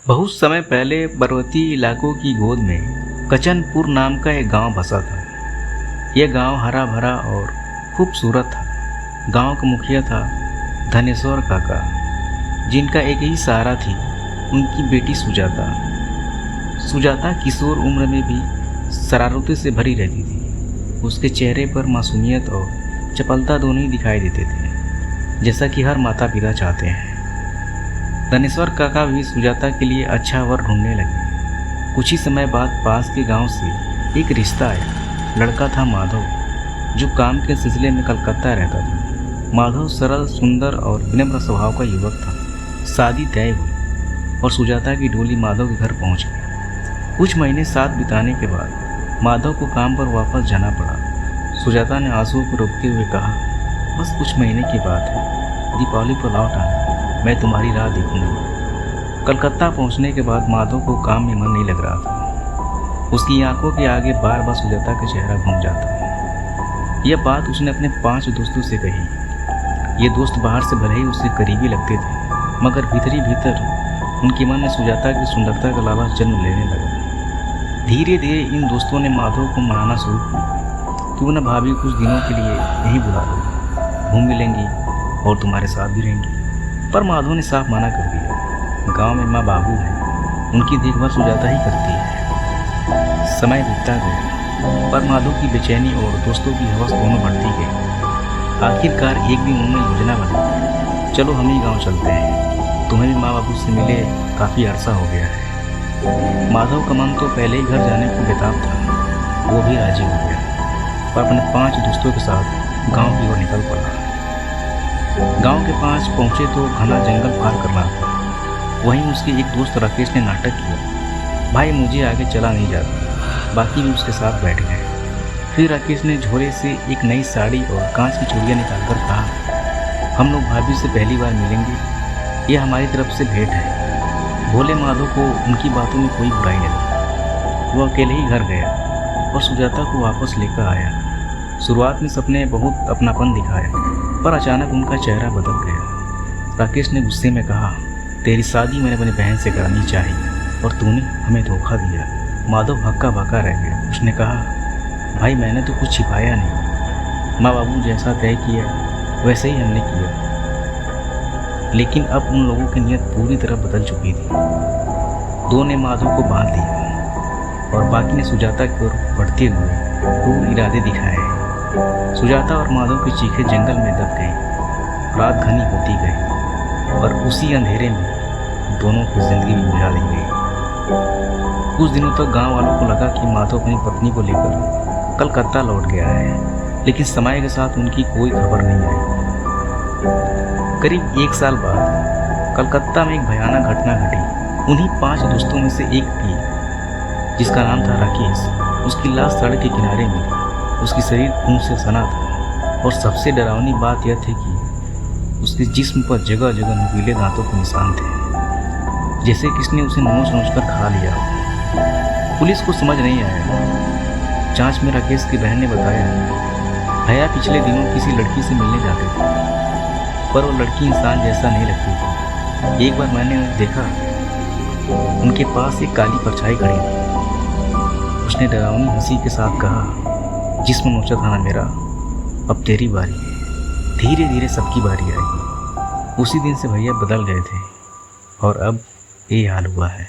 बहुत समय पहले पर्वतीय इलाकों की गोद में कचनपुर नाम का एक गांव बसा था। यह गांव हरा भरा और खूबसूरत था। गांव का मुखिया था धनेश्वर काका, जिनका एक ही सहारा थी उनकी बेटी सुजाता। सुजाता किशोर उम्र में भी शरारतों से भरी रहती थी। उसके चेहरे पर मासूमियत और चपलता दोनों ही दिखाई देते थे, जैसा कि हर माता पिता चाहते हैं। धनेश्वर काका भी सुजाता के लिए अच्छा वर ढूंढने लगे। कुछ ही समय बाद पास के गांव से एक रिश्ता आया। लड़का था माधव, जो काम के सिलसिले में कलकत्ता रहता था। माधव सरल, सुंदर और विनम्र स्वभाव का युवक था। शादी तय हुई और सुजाता की डोली माधव के घर पहुंच गई। कुछ महीने साथ बिताने के बाद माधव को काम पर वापस जाना पड़ा। सुजाता ने आंसुओं को रोकते हुए कहा, बस कुछ महीने की बात है, दीपावली पर लौट आना, मैं तुम्हारी राह देखूंगा। कलकत्ता पहुंचने के बाद माधव को काम में मन नहीं लग रहा था। उसकी आंखों के आगे बार बार सुजाता का चेहरा घूम जाता। यह बात उसने अपने 5 दोस्तों से कही। ये दोस्त बाहर से भले ही उससे करीबी लगते थे, मगर भीतरी भीतर उनके मन में सुजाता की सुंदरता का लालच जन्म लेने लगा। धीरे धीरे इन दोस्तों ने माधव को मनाना शुरू किया। क्यों न भाभी कुछ दिनों के लिए यहीं बुला लो, घूम भी लेंगी और तुम्हारे साथ भी रहेंगी। पर माधव ने साफ मना कर दिया। गांव में माँ बाबू हैं, उनकी देखभाल सुजाता ही करती है। समय बीतता गया, पर माधव की बेचैनी और दोस्तों की हवस दोनों बढ़ती गई। आखिरकार एक दिन उन्होंने योजना बनाई, चलो हम ही गांव चलते हैं, तुम्हें भी माँ बाबू से मिले काफ़ी अरसा हो गया है। माधव का मन तो पहले ही घर जाने को बेताब था। वो भी राजी हो गया, पर अपने 5 दोस्तों के साथ गाँव की ओर निकल पड़ा। गांव के पास पहुंचे तो घना जंगल पार करना था। वहीं उसके एक दोस्त राकेश ने नाटक किया, भाई मुझे आगे चला नहीं जाता। बाकी भी उसके साथ बैठ गए। फिर राकेश ने झोले से एक नई साड़ी और कांच की चूड़ियाँ निकालकर कहा, हम लोग भाभी से पहली बार मिलेंगे, यह हमारी तरफ से भेंट है। भोले माधव को उनकी बातों में कोई बुराई नहीं लगी। वो अकेले ही घर गया और सुजाता को वापस लेकर आया। शुरुआत में सबने बहुत अपनापन दिखाया, पर अचानक उनका चेहरा बदल गया। राकेश ने गुस्से में कहा, तेरी शादी मैंने अपनी बहन से करानी चाहिए और तूने हमें धोखा दिया। माधव हक्का बक्का रह गया। उसने कहा, भाई मैंने तो कुछ छिपाया नहीं, माँ बाबू जैसा तय किया वैसे ही हमने किया। लेकिन अब उन लोगों की नीयत पूरी तरह बदल चुकी थी। 2 ने माधव को बांध लिया और बाकी ने सुजाता की ओर बढ़ते हुए क्रूर इरादे दिखाए। सुजाता और माधव की चीखें जंगल में दब गई। रात घनी होती गई और उसी अंधेरे में दोनों की जिंदगी भी बुझा दी गई। कुछ दिनों तक गांव वालों को लगा कि माधव अपनी पत्नी को लेकर कलकत्ता लौट गया है, लेकिन समय के साथ उनकी कोई खबर नहीं आई। करीब 1 साल बाद कलकत्ता में एक भयानक घटना घटी। उन्हीं 5 दोस्तों में से एक की, जिसका नाम था राकेश, उसकी लाश सड़क के किनारे मिली। उसकी शरीर खून से सना था और सबसे डरावनी बात यह थी कि उसके जिस्म पर जगह जगह नुकीले दांतों के निशान थे, जैसे किसने उसे नोच नोच कर खा लिया। पुलिस को समझ नहीं आया। जांच में राकेश की बहन ने बताया, भैया पिछले दिनों किसी लड़की से मिलने जाते थे, पर वो लड़की इंसान जैसा नहीं लगती थी। एक बार मैंने देखा, उनके पास एक काली परछाई खड़ी थी। उसने डरावनी हंसी के साथ कहा, जिस्म नोचा था ना मेरा, अब तेरी बारी है। धीरे धीरे सबकी बारी आएगी। उसी दिन से भैया बदल गए थे और अब ये हाल हुआ है।